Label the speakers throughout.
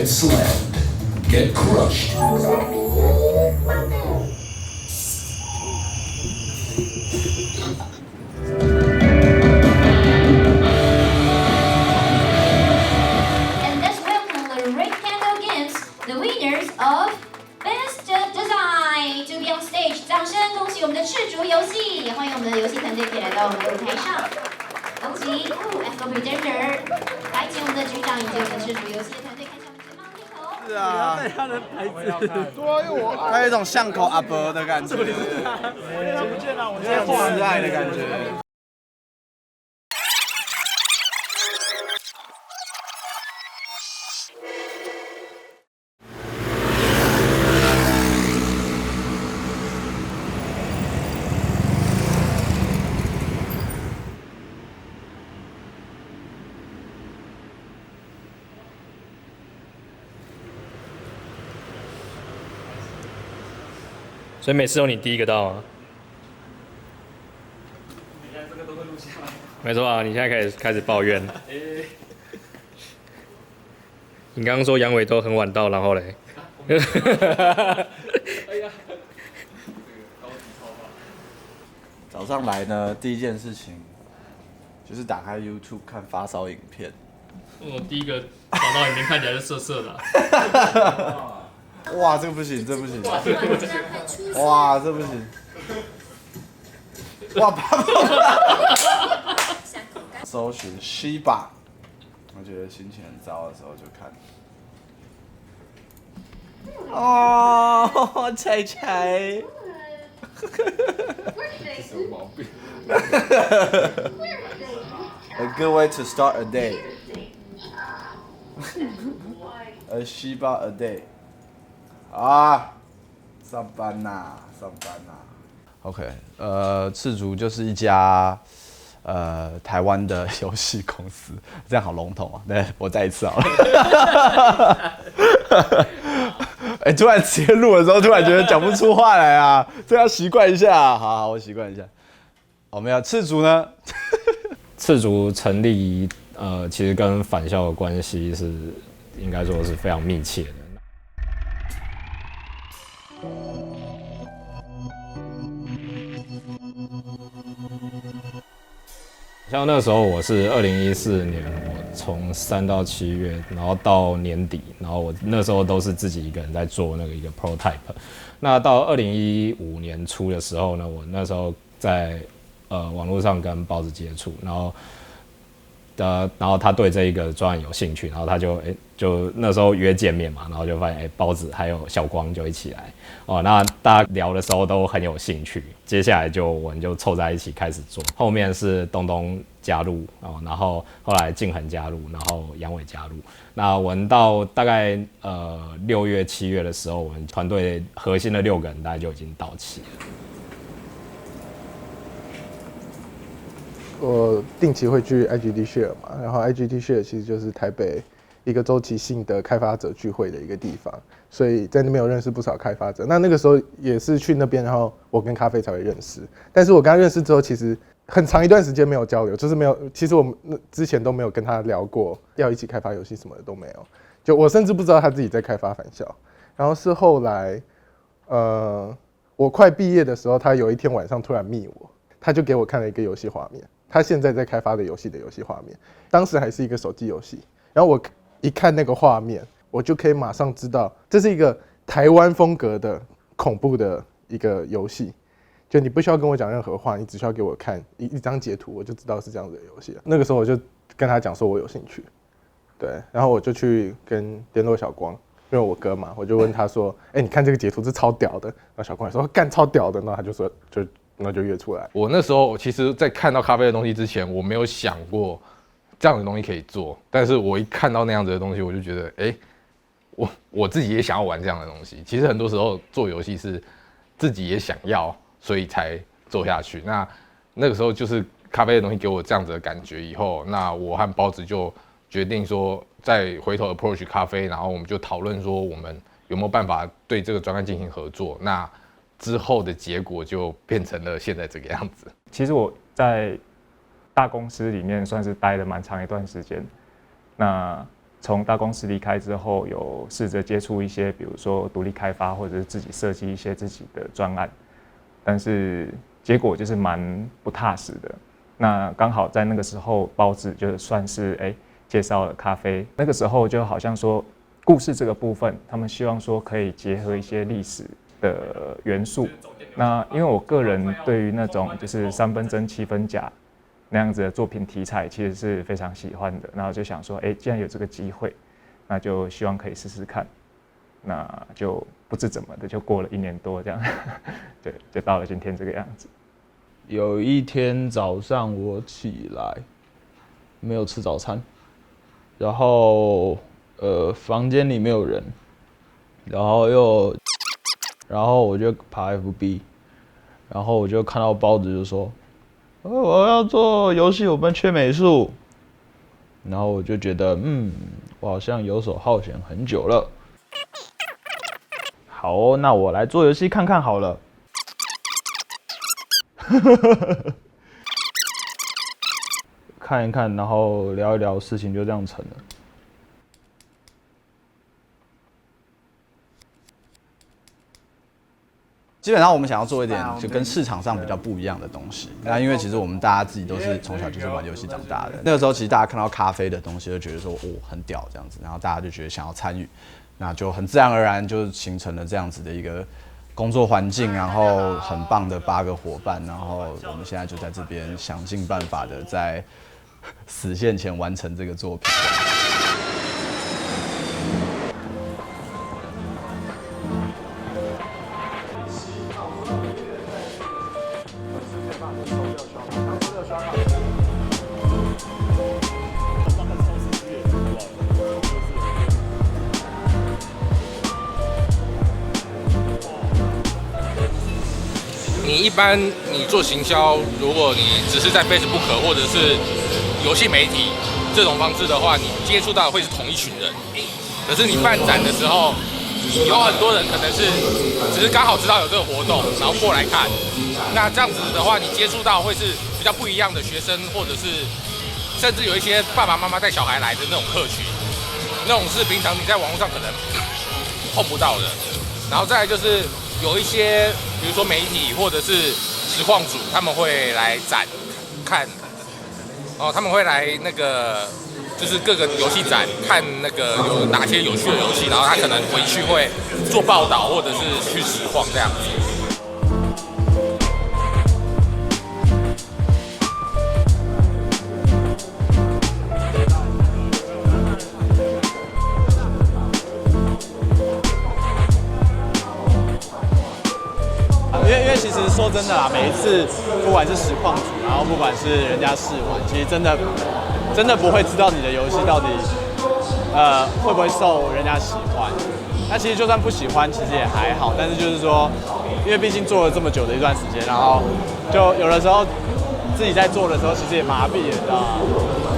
Speaker 1: get slammed, get crushed.
Speaker 2: And let's welcome the Red Candle Games, the winners of Best Design to be on stage. 掌声恭喜我们的赤足游戏，欢迎我们的游戏团队可以来到我们的舞台上。恭喜 F Pretender， 来请我们的局长以及我们赤足游戏的团队看一下我们前方镜头。
Speaker 3: 是啊，
Speaker 4: 带他的牌子，
Speaker 3: 对啊，因为我还有一种巷口阿伯的感觉，
Speaker 4: 他不见了，我今天
Speaker 3: 很慈爱的感觉。
Speaker 5: 所以每次都你第一个到吗？没错啊，你现在开始抱怨。你刚刚说杨伟都很晚到，然后嘞？
Speaker 3: 早上来呢，第一件事情就是打开 YouTube 看发烧影片。
Speaker 5: 我第一个找到影片看起来是涩涩的、啊。
Speaker 3: 哇，这个不行，这不行。哇，这不行。哇，爸爸。搜寻西吧，我觉得心情很糟的时候就看。哦，彩彩。这有毛病。A good way to start a day. A Shiba a day. 啊，上班呐，上班呐。OK， 赤足就是一家台湾的游戏公司，这样好笼统啊。对，我再一次好了。突然直接录的时候，突然觉得讲不出话来啊，这要习惯一下。好，我习惯一下。我们要赤足呢？
Speaker 5: 赤足成立，其实跟返校的关系是应该说是非常密切的。像那时候我是2014年，我从3到7月，然后到年底，然后我那时候都是自己一个人在做那个一个 prototype。那到2015年初的时候呢，我那时候在网络上跟包子接触，然后他对这一个专案有兴趣，然后他就那时候约见面嘛，然后就发现包子还有小光就一起来哦，那大家聊的时候都很有兴趣，接下来我们就凑在一起开始做，后面是东东加入哦，然后后来静恒加入，然后杨伟加入，那我们到大概6月7月的时候，我们团队核心的6个人大概就已经到齐了。
Speaker 6: 我定期会去 IGD Share 嘛，然后 IGD Share 其实就是台北一个周期性的开发者聚会的一个地方，所以在那边有认识不少开发者。那个时候也是去那边，然后我跟咖啡才会认识。但是我跟他认识之后，其实很长一段时间没有交流，就是没有，其实我们之前都没有跟他聊过要一起开发游戏什么的都没有。就我甚至不知道他自己在开发返校，然后是后来，我快毕业的时候，他有一天晚上突然密我，他就给我看了一个游戏画面。他现在在开发的游戏的游戏画面，当时还是一个手机游戏。然后我一看那个画面，我就可以马上知道这是一个台湾风格的恐怖的一个游戏。就你不需要跟我讲任何话，你只需要给我看一张截图，我就知道是这样子的游戏了。那个时候我就跟他讲说我有兴趣，对，然后我就去跟联络小光，因为我哥嘛，我就问他说：“你看这个截图是超屌的。”然后小光也说：“干超屌的。”然后他就说那就约出来。
Speaker 7: 我那时候其实，在看到咖啡的东西之前，我没有想过这样的东西可以做。但是我一看到那样子的东西，我就觉得，我自己也想要玩这样的东西。其实很多时候做游戏是自己也想要，所以才做下去。那个时候就是咖啡的东西给我这样子的感觉以后，那我和包子就决定说，再回头 approach 咖啡，然后我们就讨论说，我们有没有办法对这个专案进行合作。那之后的结果就变成了现在这个样子。
Speaker 4: 其实我在大公司里面算是待了蛮长一段时间，那
Speaker 8: 从大公司离开之后，有试着接触一些，比如说独立开发或者是自己设计一些自己的专案，但是结果就是蛮不踏实的。那刚好在那个时候，包子就算是介绍了咖啡。那个时候就好像说，故事这个部分，他们希望说可以结合一些历史的元素。那因为我个人对于那种就是3分真7分假那样子的作品题材，其实是非常喜欢的。然后就想说，既然有这个机会，那就希望可以试试看。那就不知怎么的，就过了1年多这样，对，就到了今天这个样子。
Speaker 3: 有一天早上我起来没有吃早餐，然后房间里没有人，然后我就爬 FB， 然后我就看到包子就说。我要做游戏，我们缺美术。然后我就觉得，我好像游手好闲很久了。好哦，那我来做游戏看看好了。看一看，然后聊一聊，事情就这样成了。基本上我们想要做一点就跟市场上比较不一样的东西。那因为其实我们大家自己都是从小就是玩游戏长大的。那个时候其实大家看到咖啡的东西就觉得说很屌这样子，然后大家就觉得想要参与，那就很自然而然就形成了这样子的一个工作环境，然后很棒的8个伙伴，然后我们现在就在这边想尽办法的在死线前完成这个作品。
Speaker 7: 一般你做行销，如果你只是在 Facebook 或者是游戏媒体这种方式的话，你接触到的会是同一群人。可是你办展的时候，有很多人可能是只是刚好知道有这个活动，然后过来看。那这样子的话，你接触到会是比较不一样的学生，或者是甚至有一些爸爸妈妈带小孩来的那种客群，那种是平常你在网络上可能碰不到的。然后再来就是有一些，比如说媒体或者是实况组，他们会来展看，他们会来那个就是各个游戏展看那个有哪些有趣的游戏，然后他可能回去会做报道或者是去实况这样子。
Speaker 9: 因为其实说真的啦，每一次不管是实况组，然后不管是人家试玩，其实真的不会知道你的游戏到底会不会受人家喜欢。那其实就算不喜欢，其实也还好。但是就是说，因为毕竟做了这么久的一段时间，然后就有的时候自己在做的时候，其实也麻痹了，你知道吗？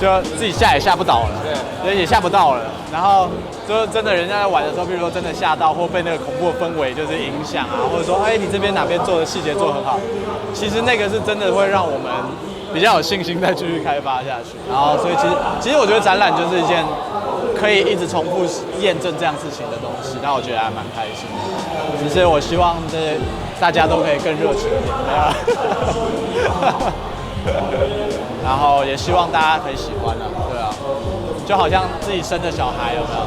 Speaker 9: 就自己下也下不倒了，对，也下不到了。然后就真的人家在玩的时候，比如说真的吓到，或被那个恐怖的氛围就是影响啊，或者说你这边哪边做的细节做得很好，其实那个是真的会让我们比较有信心再继续开发下去。然后所以其实我觉得展览就是一件可以一直重复验证这样事情的东西，那我觉得还蛮开心的。只是我希望大家都可以更热情一点，然后也希望大家可以喜欢啊，对啊，就好像自己生的小孩有没有？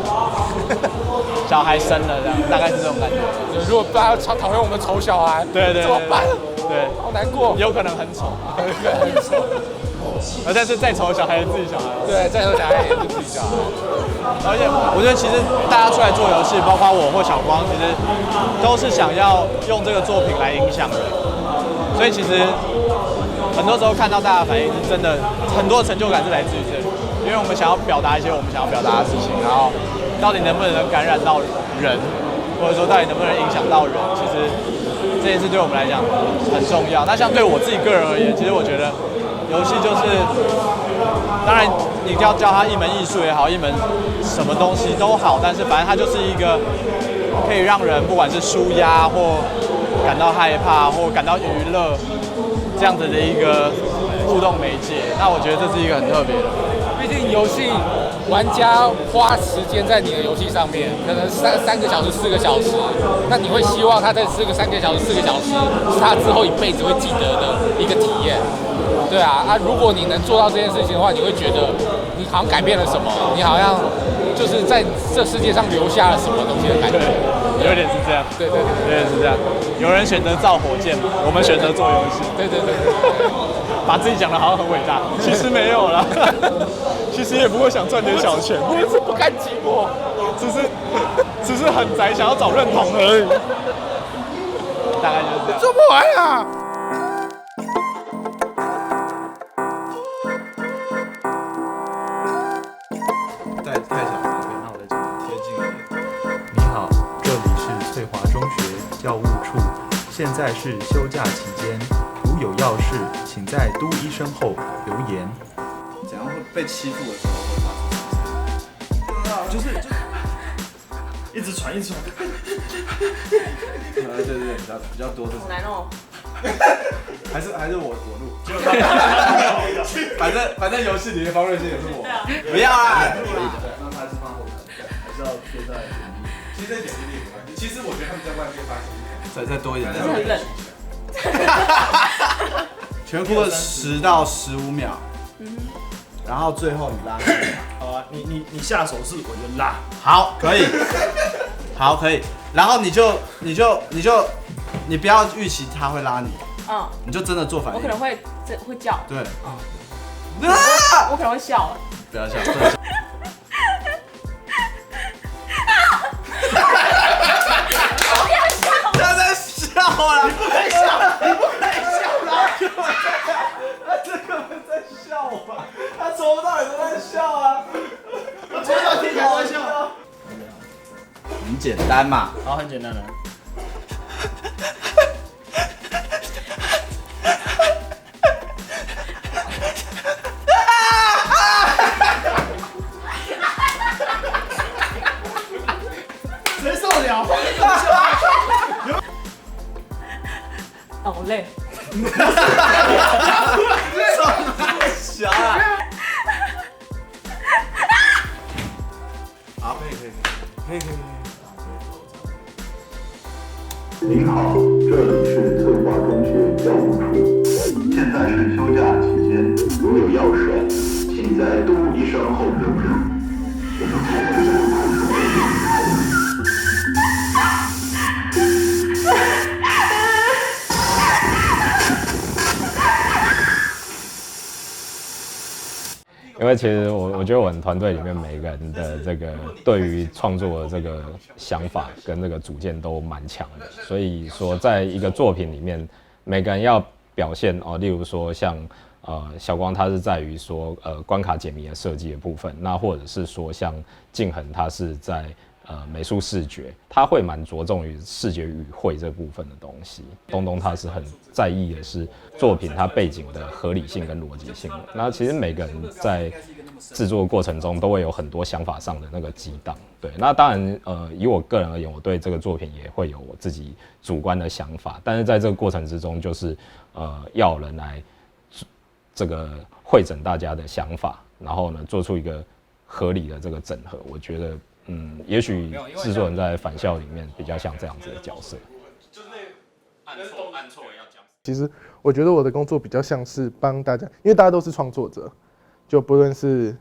Speaker 9: 小孩生了这样，大概是这种感觉。
Speaker 7: 如果大家讨厌我们丑小孩，
Speaker 9: 对，
Speaker 7: 怎么办？
Speaker 9: 对，
Speaker 7: 好难过。
Speaker 9: 有可能很丑，很丑。但是再丑的小孩也是自己小孩。
Speaker 7: 对，再丑的小孩也是自己小孩。
Speaker 9: 而且我觉得其实大家出来做游戏，包括我或小光，其实都是想要用这个作品来影响人。所以其实很多时候看到大家的反应，是真的很多成就感是来自于这里，因为我们想要表达一些我们想要表达的事情，然后到底能不能感染到人，或者说到底能不能影响到人，其实这件事对我们来讲很重要。那像对我自己个人而言，其实我觉得游戏就是，当然你要教它一门艺术也好，一门什么东西都好，但是反正它就是一个可以让人不管是抒压或感到害怕或感到娱乐这样子的一个互动媒介。那我觉得这是一个很特别的。
Speaker 7: 毕竟游戏玩家花时间在你的游戏上面，可能3个小时、4个小时，那你会希望他在3个小时、4个小时是他之后一辈子会记得的一个体验。对啊，如果你能做到这件事情的话，你会觉得你好像改变了什么，你好像就是在这世界上留下了什么东西的感觉。
Speaker 9: 有点是这样，
Speaker 7: 对，
Speaker 9: 有点是这样。有人选择造火箭，我们选择做游戏。
Speaker 7: 对，
Speaker 9: 把自己讲得好像很伟大，其实没有啦，其实也不过想赚点小钱，
Speaker 7: 我是不甘寂寞，
Speaker 9: 只是很宅，想要找认同而已。大概就是这样。
Speaker 3: 做不完啊！太小了，那我再贴近一点。
Speaker 10: 你好，这里是翠华中学教务处，现在是休假期间，如有要事，请在嘟一声后留言。
Speaker 3: 怎样会被欺负的时候会发生什么事？
Speaker 4: 就是一直传。
Speaker 3: 对，比较多这种。
Speaker 11: 好难哦。
Speaker 3: 还是我录。反正游戏里面方瑞欣也是我。不要啦。那他是放后台，还是要贴在原地。其实这点原地没关系。其实我觉得他们在外面发现再多一点。
Speaker 11: 很冷。
Speaker 3: 全部10到15秒。然后最后你拉。
Speaker 4: 好啊，你下手势我就拉。
Speaker 3: 好，可以。好，可以。然后你不要预期他会拉你。你就真的做反应。
Speaker 11: 我可能会叫。
Speaker 3: 对。
Speaker 11: 我可能会笑。
Speaker 3: 不要笑。他在笑啦！你不可以笑啦！他这根本在笑吧？他从头到尾都在笑啊！我从小听起来在笑。很简单嘛。
Speaker 4: 好，很简单的。谁受得了？
Speaker 11: 好累。
Speaker 3: 小啊！好，可以。
Speaker 12: 您好，这里是翠华中学教务处，现在是休假期间，如有要事，请在嘟一声后留声。
Speaker 5: 因为其实我觉得我们团队里面每个人的这个对于创作的这个想法跟这个主见都蛮强的，所以说在一个作品里面，每个人要表现例如说像小光他是在于说关卡解谜的设计的部分，那或者是说像敬恒他是在美术视觉，他会蛮着重于视觉与绘这部分的东西。东东他是很在意的是作品它背景的合理性跟逻辑性。那其实每个人在制作的过程中都会有很多想法上的那个激荡。对，那当然以我个人而言，我对这个作品也会有我自己主观的想法，但是在这个过程之中，就是要有人来这个汇整大家的想法，然后呢做出一个合理的这个整合。我觉得也许制作人在返校里面比较像这样子的角色。
Speaker 9: 就是那按错要讲。
Speaker 6: 其实我觉得我的工作比较像是帮大家，因为大家都是创作者，就不论是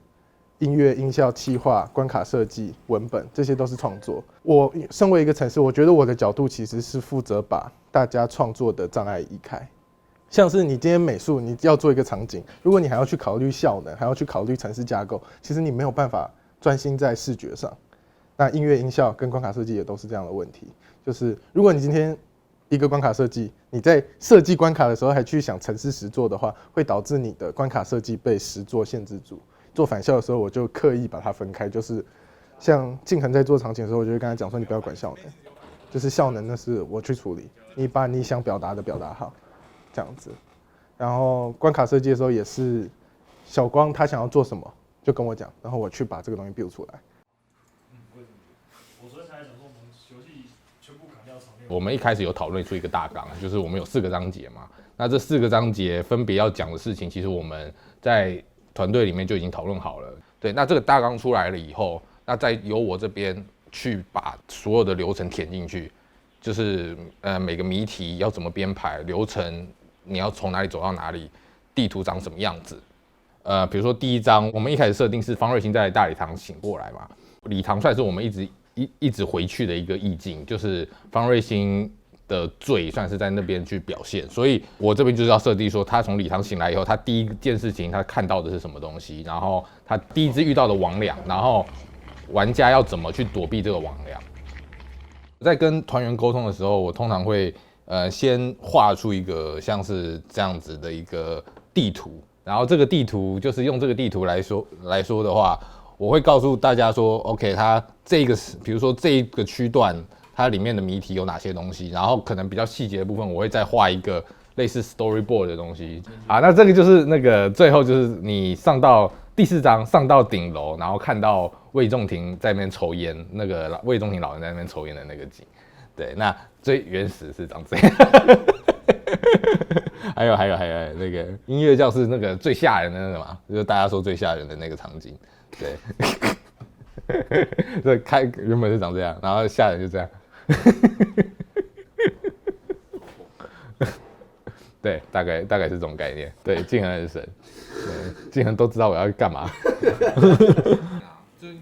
Speaker 6: 音乐、音效、企划、关卡设计、文本，这些都是创作。我身为一个程式，我觉得我的角度其实是负责把大家创作的障碍移开。像是你今天美术，你要做一个场景，如果你还要去考虑效能，还要去考虑程式架构，其实你没有办法专心在视觉上。那音乐、音效跟关卡设计也都是这样的问题，就是如果你今天一个关卡设计，你在设计关卡的时候还去想程式实作的话，会导致你的关卡设计被实作限制住。做返校的时候，我就刻意把它分开，就是像敬恒在做场景的时候，我就会跟他讲说，你不要管效能，就是效能那是我去处理，你把你想表达的表达好，这样子。然后关卡设计的时候也是，小光他想要做什么就跟我讲，然后我去把这个东西 build 出来。
Speaker 7: 我们一开始有讨论出一个大纲，就是我们有4个章节嘛。那这4个章节分别要讲的事情，其实我们在团队里面就已经讨论好了。对，那这个大纲出来了以后，那再由我这边去把所有的流程填进去，就是每个谜题要怎么编排，流程你要从哪里走到哪里，地图长什么样子。比如说第一章，我们一开始设定是方瑞欣在大礼堂醒过来嘛，礼堂算是我们一直回去的一个意境，就是方瑞欣的罪算是在那边去表现，所以我这边就是要设定说，他从礼堂醒来以后，他第一件事情他看到的是什么东西，然后他第一次遇到的魍魉，然后玩家要怎么去躲避这个魍魉。在跟团员沟通的时候，我通常会先画出一个像是这样子的一个地图，然后这个地图就是用这个地图来说的话，我会告诉大家说 ，OK， 它这个比如说这一个区段。它里面的谜题有哪些东西，然后可能比较细节的部分，我会再画一个类似 storyboard 的东西啊。那这个就是那个最后就是你上到第4章，上到顶楼，然后看到魏仲廷在那边抽烟，那个魏仲廷老人在那边抽烟的那个景。对，那最原始是长这样。还有那个音乐教室那个最吓人的那个嘛，就是大家说最吓人的那个场景。对，这原本是长这样，然后吓人就这样。对，大概是这种概念。对，敬恒是神，对，敬恒都知道我要干嘛。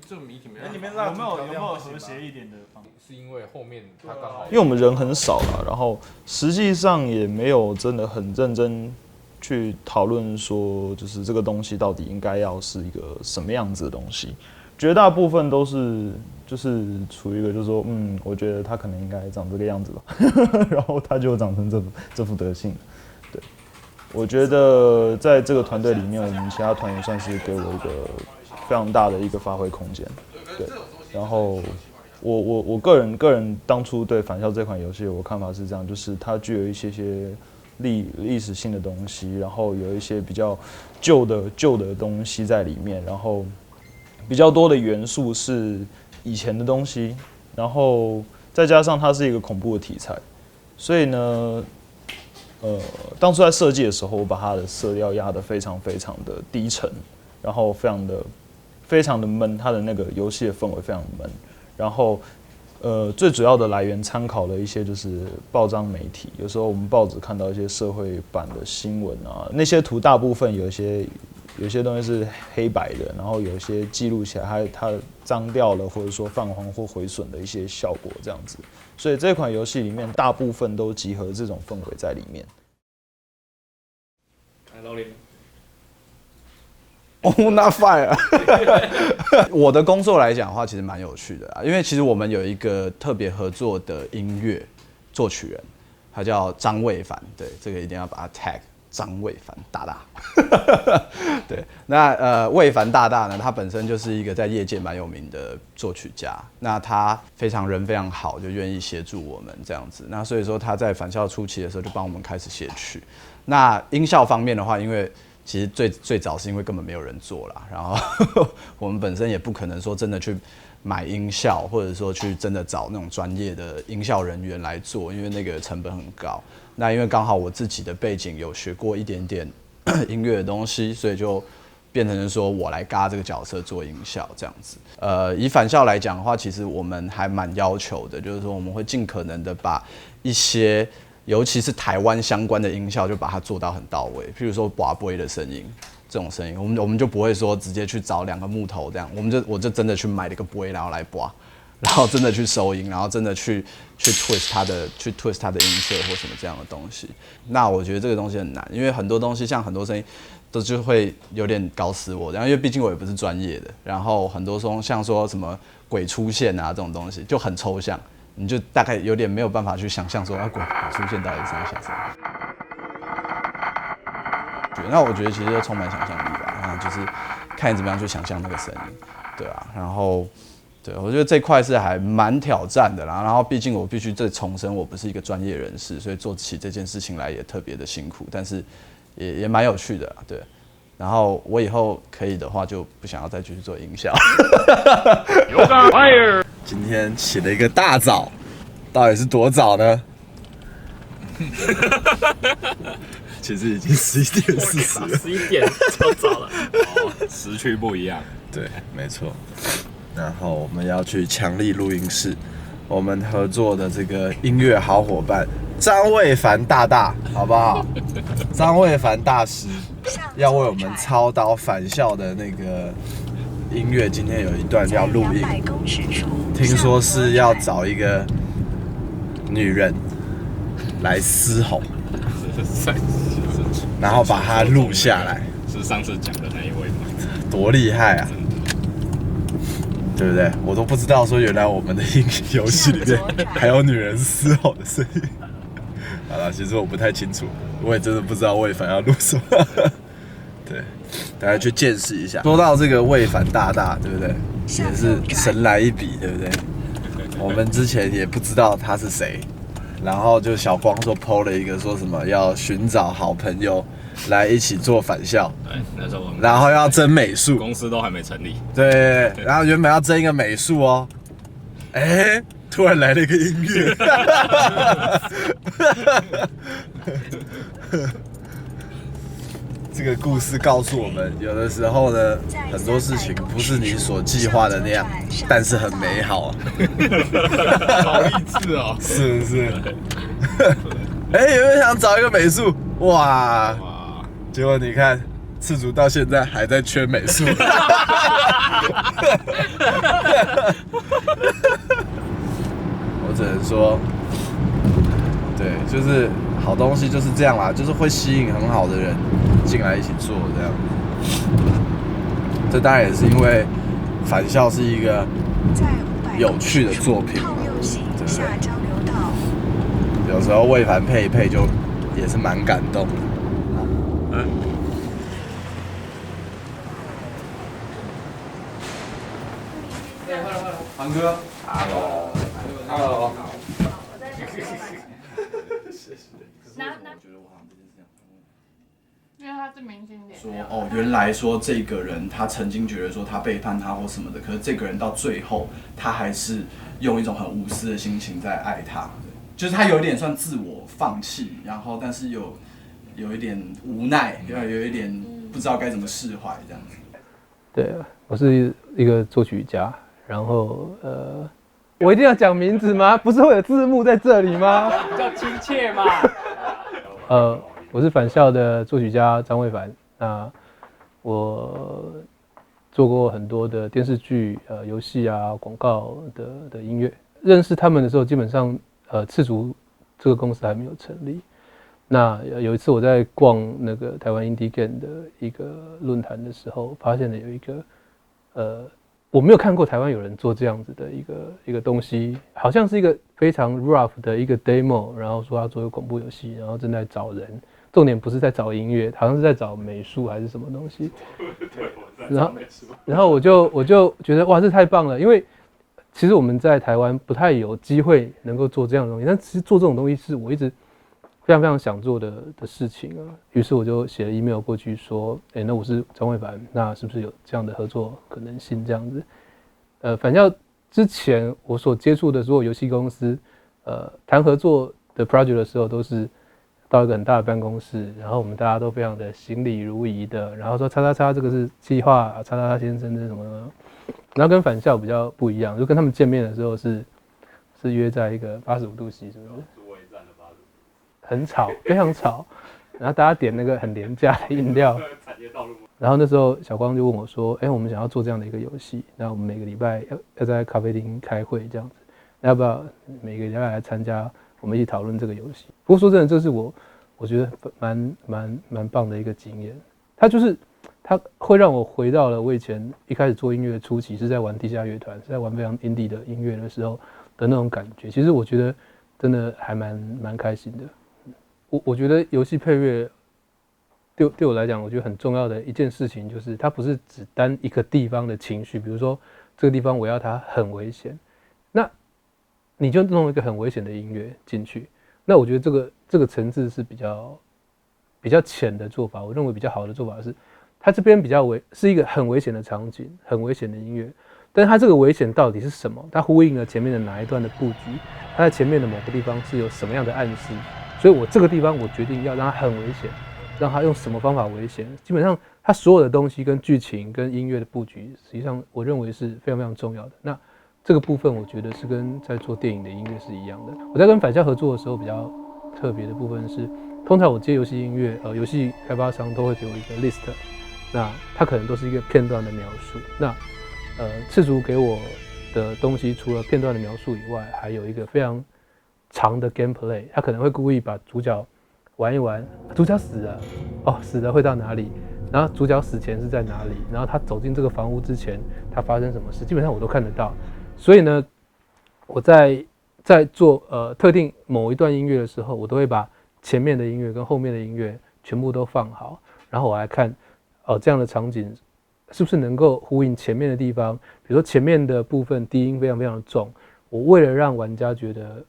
Speaker 7: 这谜题
Speaker 4: 你们有没有和谐一点的方式？
Speaker 7: 是因为后面他刚好，
Speaker 4: 因为我们人很少了，然后实际上也没有真的很认真去讨论说，就是这个东西到底应该要是一个什么样子的东西。绝大部分都是就是处于一个就是说，我觉得他可能应该长这个样子吧，然后他就长成这副德性。对，我觉得在这个团队里面，我们其他团员算是给我一个非常大的一个发挥空间。对，然后我个人当初对返校这款游戏，我看法是这样，就是它具有一些历史性的东西，然后有一些比较旧的东西在里面，然后比较多的元素是以前的东西，然后再加上它是一个恐怖的题材，所以呢，当初在设计的时候，我把它的色调压得非常非常的低沉，然后非常的闷，它的那个游戏的氛围非常闷，然后最主要的来源参考了一些就是报章媒体，有时候我们报纸看到一些社会版的新闻啊，那些图大部分有些东西是黑白的，然后有些记录起来它脏掉了，或者说泛黄或毁损的一些效果这样子，所以这款游戏里面大部分都集合这种氛围在里面。
Speaker 5: 来，老李。
Speaker 3: 那 fire 我的工作来讲的话，其实蛮有趣的啦，因为其实我们有一个特别合作的音乐作曲人，他叫张卫凡，对，这个一定要把他 tag 张卫凡大大。对，那卫凡大大呢，他本身就是一个在业界蛮有名的作曲家，那他人非常好，就愿意协助我们这样子。那所以说他在返校初期的时候就帮我们开始写曲。那音效方面的话，因为其实最早是因为根本没有人做啦，然后我们本身也不可能说真的去买音效，或者说去真的找那种专业的音效人员来做，因为那个成本很高。那因为刚好我自己的背景有学过一点点音乐的东西，所以就变成说我来嘎这个角色做音效这样子。以返校来讲的话，其实我们还蛮要求的，就是说我们会尽可能的把一些尤其是台湾相关的音效，就把它做到很到位。譬如说拔杯的声音，这种声音，我们就不会说直接去找2个木头这样，我就真的去买了一个杯，然后来拔，然后真的去收音，然后真的去 twist 它的音色或什么这样的东西。那我觉得这个东西很难，因为很多东西像很多声音都就会有点搞死我，然后因为毕竟我也不是专业的，然后很多像说什么鬼出现啊这种东西就很抽象。你就大概有点没有办法去想象说，鬼出现到底是想什么。那我觉得其实就充满想象力吧，然后就是看你怎么样去想象那个声音，对啊，然后对我觉得这块是还蛮挑战的啦。然后毕竟我必须再重申，我不是一个专业人士，所以做起这件事情来也特别的辛苦，但是也蛮有趣的啦，对。然后我以后可以的话，就不想要再继续做音效。今天起了一个大早，到底是多早呢？其实已经11点40了。
Speaker 5: 11点超早了，时区不一样。
Speaker 3: 对，没错。然后我们要去强力录音室，我们合作的这个音乐好伙伴张卫凡大大，好不好？张卫凡大师要为我们操刀返校的那个音乐，今天有一段要录音，听说是要找一个女人来嘶吼，然后把它录下来。
Speaker 5: 是上次讲的那一位吗？
Speaker 3: 多厉害啊！对不对？我都不知道说原来我们的游戏里面还有女人嘶吼的声音。好了，其实我不太清楚，我也真的不知道魏凡要录什么。对，大家去见识一下。说到这个魏凡大大，对不对？也是神来一笔，对不对？我们之前也不知道他是谁，然后就小光说 PO 了一个说什么要寻找好朋友来一起做返校，
Speaker 5: 对，那时候我们
Speaker 3: 然后要争美术，
Speaker 5: 公司都还没成立。
Speaker 3: 对，然后原本要争一个美术哦，哎，突然来了一个音乐，这个故事告诉我们，有的时候呢，很多事情不是你所计划的那样，但是很美好。
Speaker 5: 好励志哦！
Speaker 3: 是不是？哎，有没有想找一个美术？哇！结果你看，赤足到现在还在缺美术。我只能说，对，就是好东西就是这样啦，就是会吸引很好的人进来一起做这样。这当然也是因为返校是一个有趣的作品嘛，对不对？有时候魏凡配一配就也是蛮感动的。
Speaker 13: 韩哥 ，Hello，Hello，
Speaker 11: 因为他是明星脸。
Speaker 13: 说哦，原来说这个人他曾经觉得说他背叛他或什么的，可是这个人到最后他还是用一种很无私的心情在爱他，就是他有一点算自我放弃，然后但是有一点无奈，有一点不知道该怎么释怀这样子。
Speaker 14: 对，我是一个作曲家，然后我一定要讲名字吗？不是会有字幕在这里吗？
Speaker 11: 比较亲切嘛。
Speaker 14: 我是返校的作曲家张卫凡。那我做过很多的电视剧、游戏啊、广告的音乐。认识他们的时候，基本上赤足这个公司还没有成立。那有一次我在逛那个台湾 Indie Game 的一个论坛的时候，发现了有一个我没有看过台湾有人做这样子的一个东西，好像是一个非常 rough 的一个 demo， 然后说要做一个恐怖游戏，然后正在找人，重点不是在找音乐，好像是在找美术还是什么东西。然后我就觉得哇，这太棒了，因为其实我们在台湾不太有机会能够做这样的东西，但其实做这种东西是我一直非常非常想做的事情啊。于是我就写了 email 过去说，那我是张卫凡，那是不是有这样的合作可能性？这样子，返校之前我所接触的所有游戏公司，谈合作的 project 的时候，都是到一个很大的办公室，然后我们大家都非常的行礼如仪的，然后说叉这个是企划，叉先生这是什么呢？然后跟返校比较不一样，就跟他们见面的时候是约在一个85度 C， 是不是？很吵，非常吵，然后大家点那个很廉价的饮料，然后那时候小光就问我说：“我们想要做这样的一个游戏，那我们每个礼拜要在咖啡厅开会这样子，那要不要每个礼拜来参加，我们一起讨论这个游戏？”不过说真的，这是我觉得蛮棒的一个经验。它会让我回到了我以前一开始做音乐的初期，是在玩地下乐团，是在玩非常 indie 的音乐的时候的那种感觉。其实我觉得真的还蛮开心的。我觉得游戏配乐对我来讲，我觉得很重要的一件事情就是，它不是只单一个地方的情绪。比如说这个地方我要它很危险，那你就弄一个很危险的音乐进去。那我觉得这个层次是比较浅的做法。我认为比较好的做法是，它这边是一个很危险的场景，很危险的音乐，但是它这个危险到底是什么？它呼应了前面的哪一段的布局？它在前面的某个地方是有什么样的暗示？所以我这个地方我决定要让它很危险，让它用什么方法危险？基本上它所有的东西跟剧情跟音乐的布局，实际上我认为是非常非常重要的。那这个部分我觉得是跟在做电影的音乐是一样的。我在跟返校合作的时候，比较特别的部分是，通常我接游戏音乐，游戏开发商都会给我一个 list， 那它可能都是一个片段的描述。那赤足给我的东西，除了片段的描述以外，还有一个非常长的 gameplay， 他可能会故意把主角玩一玩，主角死了，哦，死了会到哪里？然后主角死前是在哪里？然后他走进这个房屋之前，他发生什么事？基本上我都看得到。所以呢，我在做特定某一段音乐的时候，我都会把前面的音乐跟后面的音乐全部都放好，然后我来看这样的场景是不是能够呼应前面的地方。比如说前面的部分低音非常非常的重，我为了让玩家觉得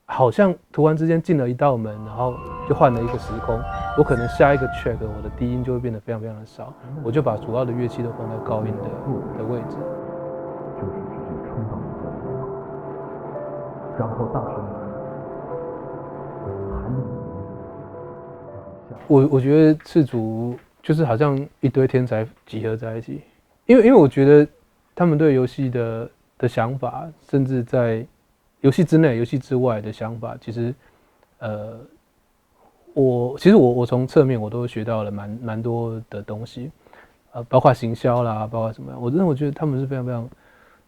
Speaker 14: 好像突然之间进了一道门，然后就换了一个时空，我可能下一个 track 我的低音就会变得非常非常的少，我就把主要的乐器都放在高音的位置。
Speaker 15: 就是直接冲到你的门口，然后大声喊你。
Speaker 14: 我觉得赤足就是好像一堆天才集合在一起，因为我觉得他们对游戏的想法，甚至在游戏之内、游戏之外的想法，其实我从侧面我都学到了蛮多的东西，包括行销啦，包括什么样，我觉得他们是非常非常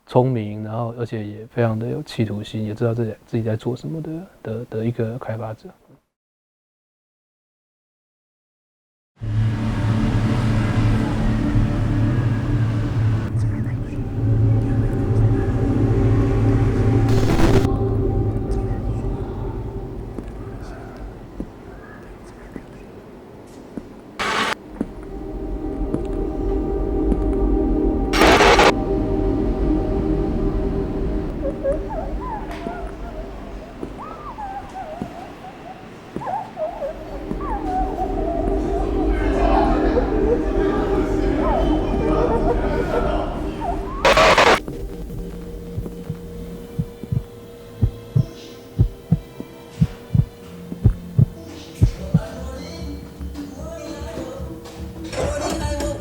Speaker 14: 聪明，然后而且也非常的有企图心，也知道自己在做什么的一个开发者。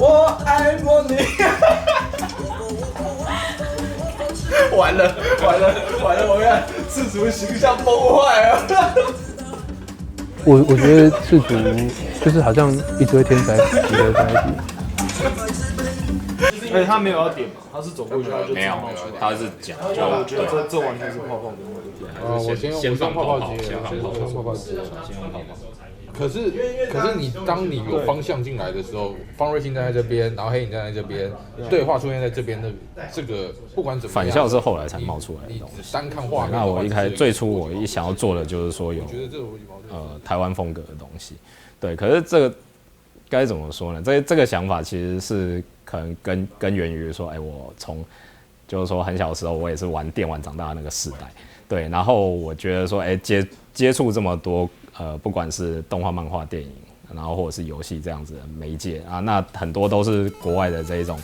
Speaker 13: 我爱莫妮，完了，我看赤足形象崩坏了。
Speaker 14: 我觉得赤足就是好像一堆天才集合在一起。
Speaker 4: 而且他没有要点嘛，他是走过去他就
Speaker 5: 没有，他是讲，就
Speaker 4: 我觉得这完全是泡泡的问题。
Speaker 7: 我先放泡泡机，先放泡泡机。可是当你有方向进来的时候，方瑞欣站在这边，然后黑影站在这边，对话出现在这边的这个不管怎么样，
Speaker 5: 返校是后来才冒出来的东西。
Speaker 7: 单看画面，
Speaker 5: 那我最初我一想要做的就是说有台湾风格的东西，对。可是这个该怎么说呢？这个想法其实是可能根源于说，我从就是说很小的时候我也是玩电玩长大的那个世代，对。然后我觉得说，接触这么多。不管是动画、漫画、电影，然后或者是游戏这样子的媒介啊，那很多都是国外的这一种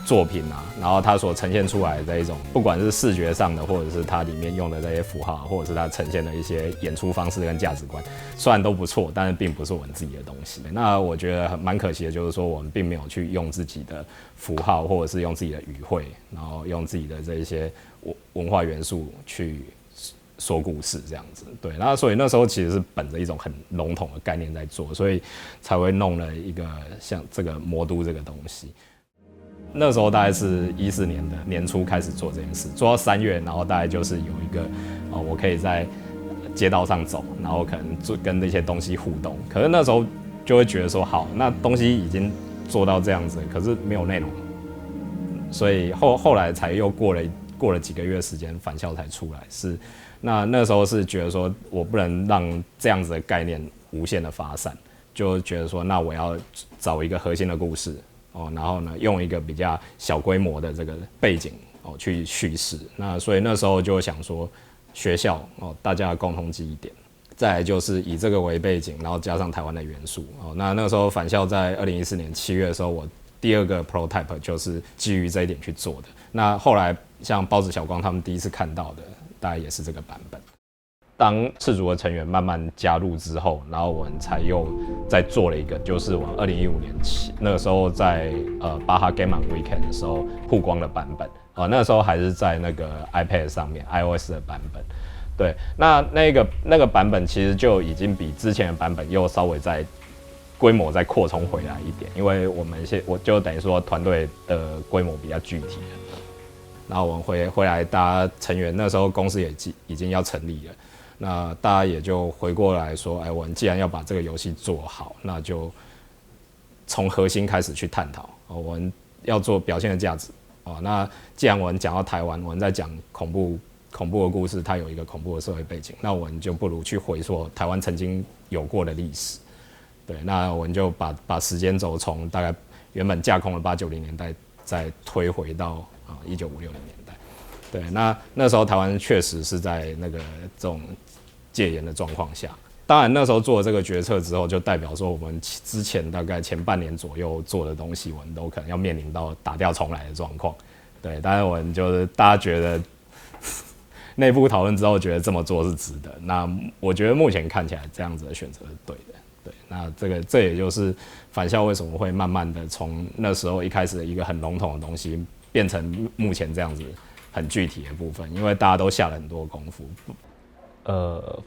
Speaker 5: 作品啊，然后它所呈现出来的这一种，不管是视觉上的，或者是它里面用的这些符号，或者是它呈现的一些演出方式跟价值观，虽然都不错，但是并不是我们自己的东西。那我觉得蛮可惜的，就是说我们并没有去用自己的符号，或者是用自己的语汇，然后用自己的这一些文化元素去说故事这样子，对，那所以那时候其实是本着一种很笼统的概念在做，所以才会弄了一个像这个魔都这个东西。那时候大概是14年的年初开始做这件事，做到3月，然后大概就是有一个我可以在街道上走，然后可能跟那些东西互动。可是那时候就会觉得说，好，那东西已经做到这样子，可是没有内容，所以后来才又过了几个月时间，返校才出来是。那时候是觉得说我不能让这样子的概念无限的发散，就觉得说那我要找一个核心的故事然后呢用一个比较小规模的这个背景去叙事。那所以那时候就想说学校大家的共同记忆点，再来就是以这个为背景，然后加上台湾的元素那个时候返校在2014年7月的时候，我第2个 prototype 就是基于这一点去做的。那后来像包子小光他们第一次看到的大概也是这个版本。当赤足的成员慢慢加入之后，然后我们才又再做了一个，就是我2015年起那个时候在巴哈 Game on Weekend 的时候曝光的版本那个时候还是在那个 iPad 上面 iOS 的版本。对，那个版本其实就已经比之前的版本又稍微在规模再扩充回来一点，因为我就等于说团队的规模比较具体了。然后我们回来，大家成员那时候公司也已经要成立了，那大家也就回过来说，我们既然要把这个游戏做好，那就从核心开始去探讨我们要做表现的价值那既然我们讲到台湾，我们在讲恐怖的故事，它有一个恐怖的社会背景，那我们就不如去回溯台湾曾经有过的历史。对，那我们就把时间轴从大概原本架空的80、90年代，再推回到1950、60年代。对，那时候台湾确实是在那个这种戒严的状况下。当然那时候做了这个决策之后，就代表说我们之前大概前半年左右做的东西，我们都可能要面临到打掉重来的状况。对，当然我们就是大家觉得内部讨论之后，觉得这么做是值得。那我觉得目前看起来这样子的选择是对的。对，那这也就是返校为什么会慢慢的从那时候一开始的一个很笼统的东西，变成目前这样子很具体的部分，因为大家都下了很多功夫。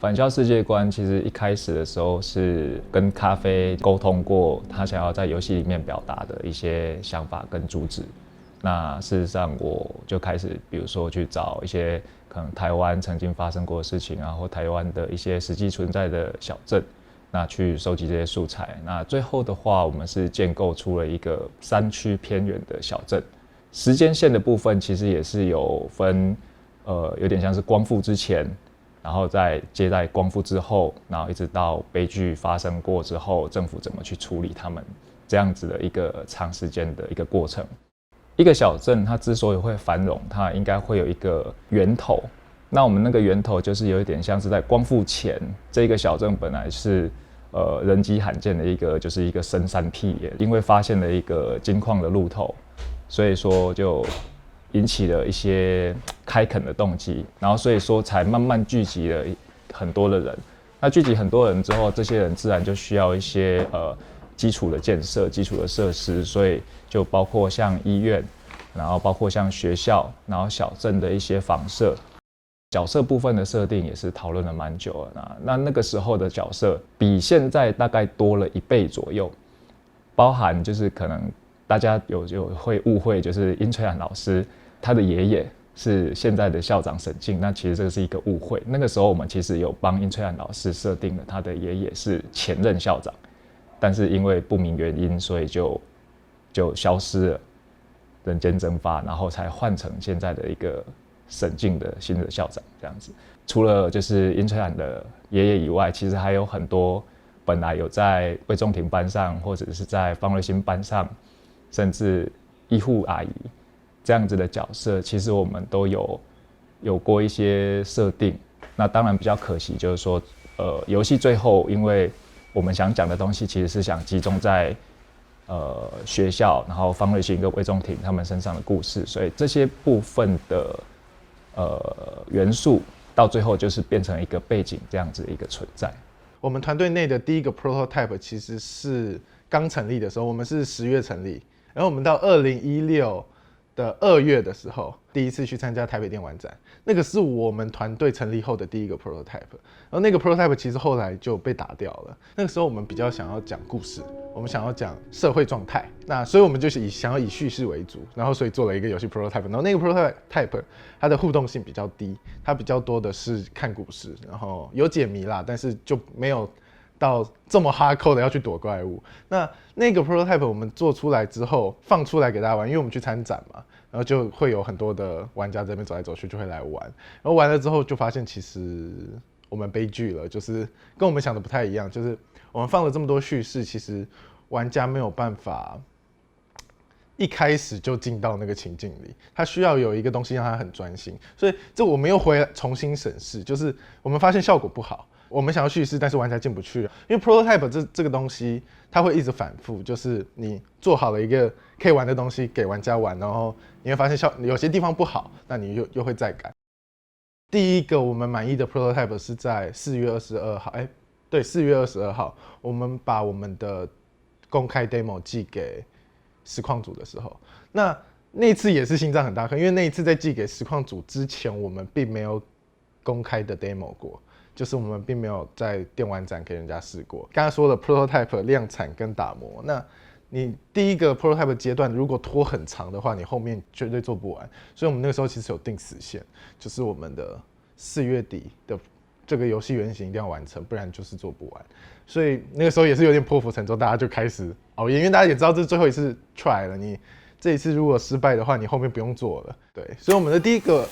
Speaker 8: 返校世界观其实一开始的时候是跟咖啡沟通过，他想要在游戏里面表达的一些想法跟主旨。那事实上我就开始，比如说去找一些可能台湾曾经发生过的事情啊，或台湾的一些实际存在的小镇。那去收集这些素材，那最后的话，我们是建构出了一个山区偏远的小镇。时间线的部分其实也是有分，有点像是光复之前，然后再接在光复之后，然后一直到悲剧发生过之后，政府怎么去处理他们这样子的一个长时间的一个过程。一个小镇它之所以会繁荣，它应该会有一个源头。那我们那个源头就是有一点像是在光复前，这个小镇本来是人迹罕见的就是一个深山僻野，因为发现了一个金矿的路头，所以说就引起了一些开垦的动机，然后所以说才慢慢聚集了很多的人。那聚集很多人之后，这些人自然就需要一些基础的建设、基础的设施，所以就包括像医院，然后包括像学校，然后小镇的一些房舍。角色部分的设定也是讨论了蛮久了，那个时候的角色比现在大概多了1倍左右，包含就是可能大家有会误会，就是殷翠兰老师他的爷爷是现在的校长沈静，那其实这个是一个误会。那个时候我们其实有帮殷翠兰老师设定了他的爷爷是前任校长，但是因为不明原因，所以就消失了，人间蒸发，然后才换成现在的一个沈静的新的校长这样子。除了就是殷翠兰的爷爷以外，其实还有很多本来有在魏仲廷班上，或者是在方瑞欣班上，甚至医护阿姨这样子的角色，其实我们都有过一些设定。那当然比较可惜，就是说，游戏最后，因为我们想讲的东西其实是想集中在学校，然后方瑞欣跟魏仲廷他们身上的故事，所以这些部分的元素到最后就是变成一个背景这样子的一个存在。
Speaker 6: 我们团队内的第一个 prototype 其实是刚成立的时候，我们是10月成立，然后我们到2016的2月的时候，第一次去参加台北电玩展，那个是我们团队成立后的第一个 prototype， 然后那个 prototype 其实后来就被打掉了。那个时候我们比较想要讲故事，我们想要讲社会状态，那所以我们就是想要以叙事为主，然后所以做了一个游戏 prototype， 然后那个 prototype 它的互动性比较低，它比较多的是看故事，然后有解谜啦，但是就没有到这么 hardcore 的要去躲怪物。那个 prototype 我们做出来之后放出来给大家玩，因为我们去参展嘛，然后就会有很多的玩家在那边走来走去，就会来玩。然后玩了之后就发现其实我们悲剧了，就是跟我们想的不太一样，就是我们放了这么多叙事，其实玩家没有办法一开始就进到那个情境里，他需要有一个东西让他很专心。所以这我们又回来重新审视，就是我们发现效果不好。我们想要叙事，但是玩家进不去，因为 prototype 这个东西，它会一直反复，就是你做好了一个可以玩的东西给玩家玩，然后你会发现有些地方不好，那你又会再改。第一个我们满意的 prototype 是在4月22号，对，4月22号，我们把我们的公开 demo 寄给实况组的时候，那一次也是心脏很大颗，因为那一次在寄给实况组之前，我们并没有公开的 demo 过，就是我们并没有在电玩展给人家试过。刚才说的 prototype 量产跟打磨，那你第一个 prototype 阶段如果拖很长的话，你后面绝对做不完。所以我们那个时候其实有定死线，就是我们的4月底的这个游戏原型一定要完成，不然就是做不完。所以那个时候也是有点破釜沉舟，大家就开始熬夜，因为大家也知道这是最后一次 try 了，你这一次如果失败的话，你后面不用做了。对，所以我们的第一个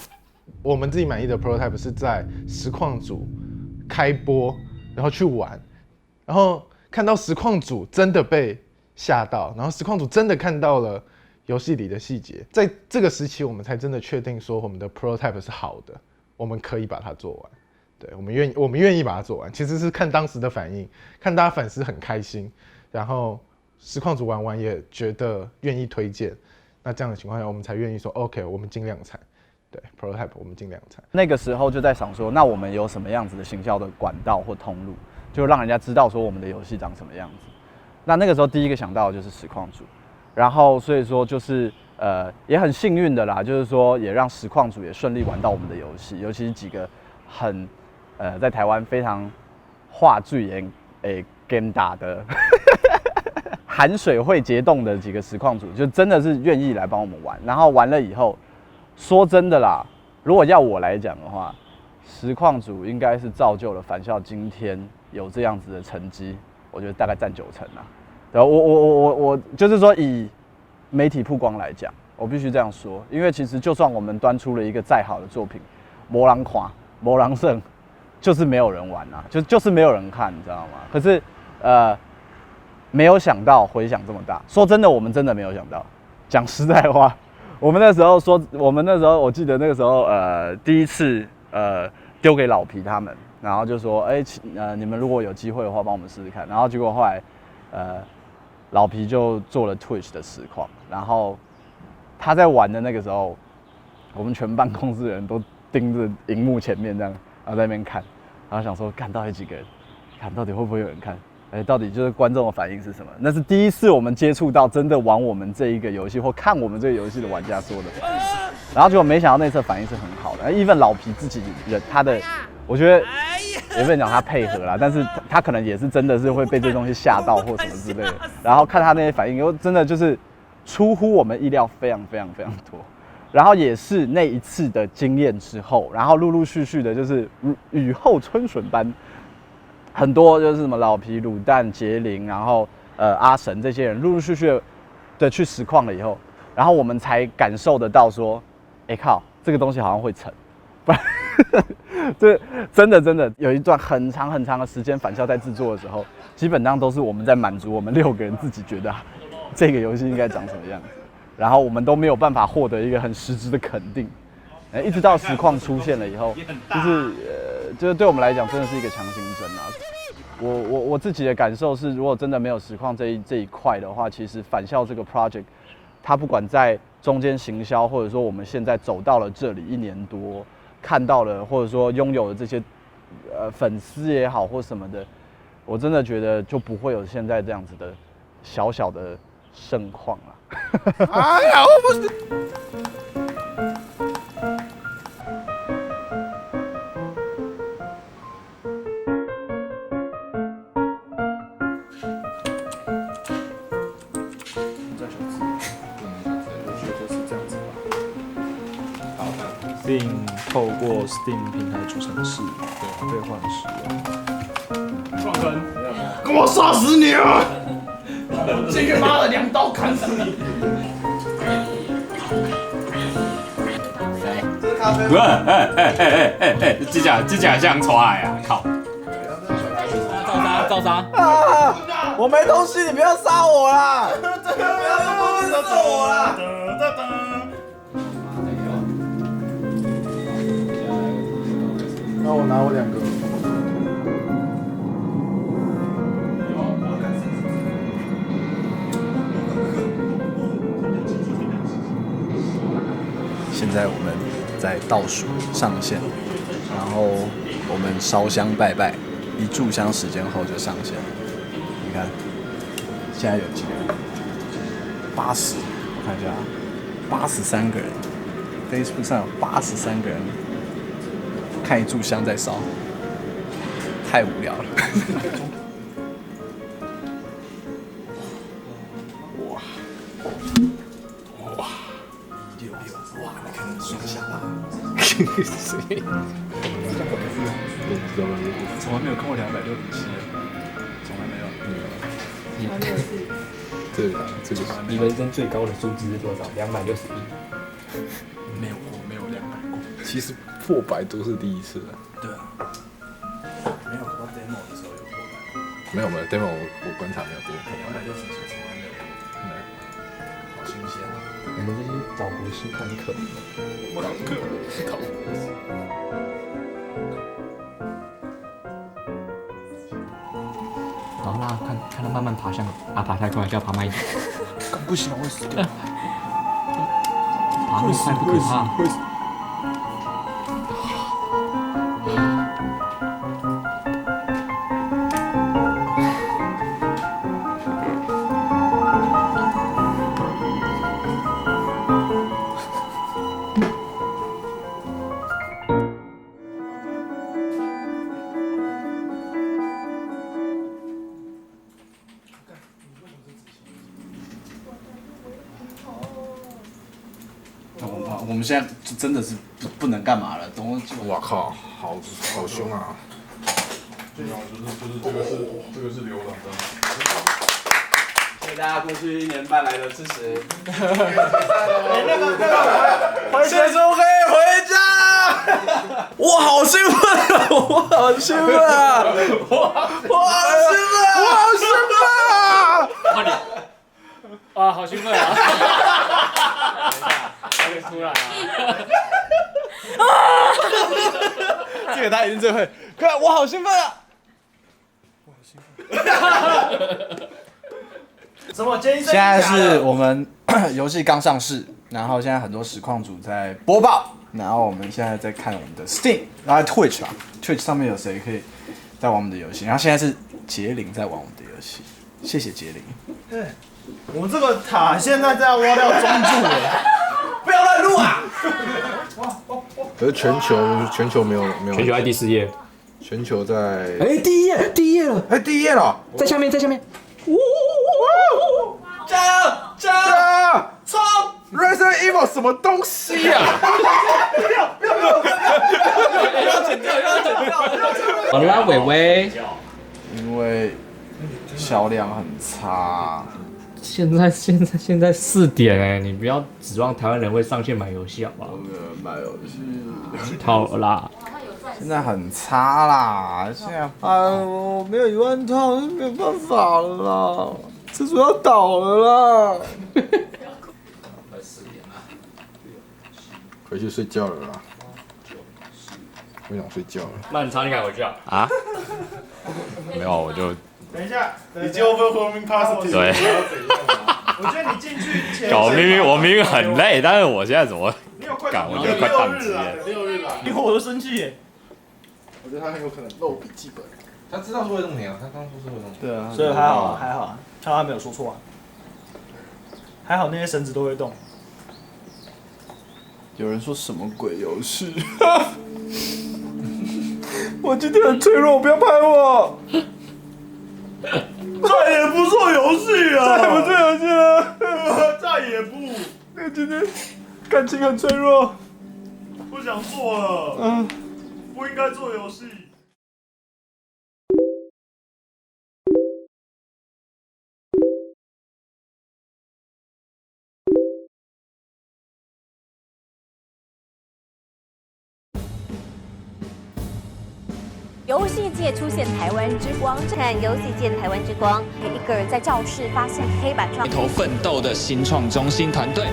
Speaker 6: 我们自己满意的 prototype 是在实况组开播，然后去玩，然后看到实况组真的被吓到，然后实况组真的看到了游戏里的细节，在这个时期我们才真的确定说我们的 prototype 是好的，我们可以把它做完。对，我们愿意把它做完，其实是看当时的反应，看大家粉丝很开心，然后实况组玩完也觉得愿意推荐，那这样的情况下我们才愿意说 OK， 我们尽量产。对 prototype 我们尽量产。
Speaker 16: 那个时候就在想说，那我们有什么样子的行销的管道或通路，就让人家知道说我们的游戏长什么样子。那个时候第一个想到的就是实况组，然后所以说就是也很幸运的啦，就是说也让实况组也顺利玩到我们的游戏，尤其是几个很在台湾非常话剧也game 打的含水会结冻的几个实况组，就真的是愿意来帮我们玩，然后玩了以后。说真的啦，如果要我来讲的话，实况组应该是造就了返校今天有这样子的成绩，我觉得大概占90%啊。对，我就是说以媒体曝光来讲，我必须这样说，因为其实就算我们端出了一个再好的作品，没人看，没人胜，就是没有人玩啊，就是没有人看，你知道吗？可是没有想到回响这么大。说真的，我们真的没有想到。讲实在话。我们那时候我记得那个时候第一次丢给老皮他们，然后就说你们如果有机会的话帮我们试试看，然后结果后来老皮就做了 Twitch 的实况，然后他在玩的那个时候，我们全办公室的人都盯着荧幕前面这样，然后在那边看，然后想说看到底几个人，看到底会不会有人看。到底就是观众的反应是什么？那是第一次我们接触到真的玩我们这一个游戏或看我们这个游戏的玩家说的反应，然后结果没想到那次反应是很好的。even 老皮自己人他的，我觉得也不能讲他配合啦，但是他可能也是真的是会被这东西吓到或什么之类的。然后看他那些反应，又真的就是出乎我们意料非常多。然后也是那一次的经验之后，然后陆陆续续的就是雨后春笋般。很多就是什么老皮、卤蛋、杰林，然后阿神这些人陆陆续续的去实况了以后，然后我们才感受得到说，靠，这个东西好像会成，不然这真的有一段很长的时间返校在制作的时候，基本上都是我们在满足我们6个人自己觉得这个游戏应该长什么样子，然后我们都没有办法获得一个很实质的肯定。一直到实况出现了以后，就是对我们来讲真的是一个强心针啊。我自己的感受是，如果真的没有实况这一块的话，其实返校这个 project， 它不管在中间行销，或者说我们现在走到了这里1年多，看到了或者说拥有了这些粉丝也好或什么的，我真的觉得就不会有现在这样子的小小的盛况了。哎呀，我不是。
Speaker 4: 并透过 Steam 平台主程式兑换使用。
Speaker 17: 创坑，跟我杀死你啊！这个妈的2刀砍死你！
Speaker 5: 这是咖啡。不是，机甲像出来呀！靠！
Speaker 17: 造杀！
Speaker 16: 啊！我没东西，你不要杀我啦！
Speaker 17: 不要用攻击射我啦！
Speaker 6: 那我拿我2个。
Speaker 18: 现在我们在倒数上线
Speaker 13: 然后我们烧香拜拜，一炷香时间后就上线了。你看，现在有几个人？80，我看一下，83个人。Facebook 上有83个人看一炷香在烧，太无聊了。哇！哇！你看那个双下巴，谁？从来没有看过267，从来没有。
Speaker 7: 这个
Speaker 18: 你人生最高的数字是多少？261。
Speaker 13: 没有200过。
Speaker 7: 其实破百都是第一次了。
Speaker 13: 对啊。没有过 demo 的时候有破百。
Speaker 7: 没有 demo 我观察没有过。
Speaker 13: 260从来没有过。好新鲜啊！
Speaker 18: 你们这些找博士看课。好，那看他慢慢爬向爬太快就要爬慢一点。
Speaker 13: 不行，我会死掉。
Speaker 18: 爬那么快不可怕。
Speaker 13: 我们现在就真的是不能干嘛了，
Speaker 7: 哇靠，好凶啊！
Speaker 6: 这个是浏览的。
Speaker 13: 谢谢大家过去1年半来的支持。
Speaker 17: 谢总可以回家了。我好兴奋啊！我好兴奋啊！我好兴奋啊！
Speaker 18: 快点！哇，好兴奋啊！还没出来啊！
Speaker 13: 这个他一定最会。快，我好兴奋啊！
Speaker 17: 什么？现
Speaker 13: 在是我们游戏刚上市，然后现在很多实况组在播报，然后我们现在在看我们的 Steam， 然后 Twitch 吧，Twitch 上面有谁可以在玩我们的游戏？然后现在是杰林在玩我们的游戏，谢谢杰林。
Speaker 17: 我这个塔现在在挖掉中柱了，不要乱录啊！
Speaker 7: 可是全球没有，
Speaker 18: 全球在第4页，
Speaker 7: 全球在
Speaker 18: 第一页了，
Speaker 7: 第一页了，
Speaker 18: 在下面。
Speaker 17: 加油！冲
Speaker 7: ！Resident Evil 什么东西啊？
Speaker 17: 不要剪掉！
Speaker 18: 好啦，伟伟，
Speaker 13: 因为销量很差。
Speaker 18: 现在4点哎，你不要指望台湾人会上线买游戏好不好？
Speaker 13: 买游戏
Speaker 18: 好啦，
Speaker 13: 现在很差啦，现在我没有1万套，没有办法了啦，蜘蛛要倒了啦。
Speaker 7: 回去睡觉了啦，我想睡觉了。
Speaker 18: 那你常敢回去啊？
Speaker 5: 啊？没有，我就
Speaker 17: 等一下，你就 overwhelming capacity。
Speaker 5: 对。
Speaker 17: 我觉得你进去前。
Speaker 5: 我明明很累，但是我现在怎么赶？我觉得快宕机了。
Speaker 17: 6日了，因为我都生气耶。
Speaker 6: 我觉得他很有可能漏笔记本。
Speaker 7: 他知道是会弄你啊，他刚说是会弄。
Speaker 13: 对啊。
Speaker 17: 所以还好，他没有说错啊。还好那些绳子都会动。
Speaker 13: 有人说什么鬼游戏？我今天很脆弱，不要拍我。
Speaker 17: 再也不做游戏了，
Speaker 13: 再也不做游戏了，
Speaker 17: 再也不。
Speaker 13: 那今天感情很脆弱，
Speaker 17: 不想做了。不应该做游戏。
Speaker 19: 游戏界出现台湾之光，看游戏界台湾之光。有一个人在教室发现黑板上
Speaker 20: 回头奋斗的新创中心团队。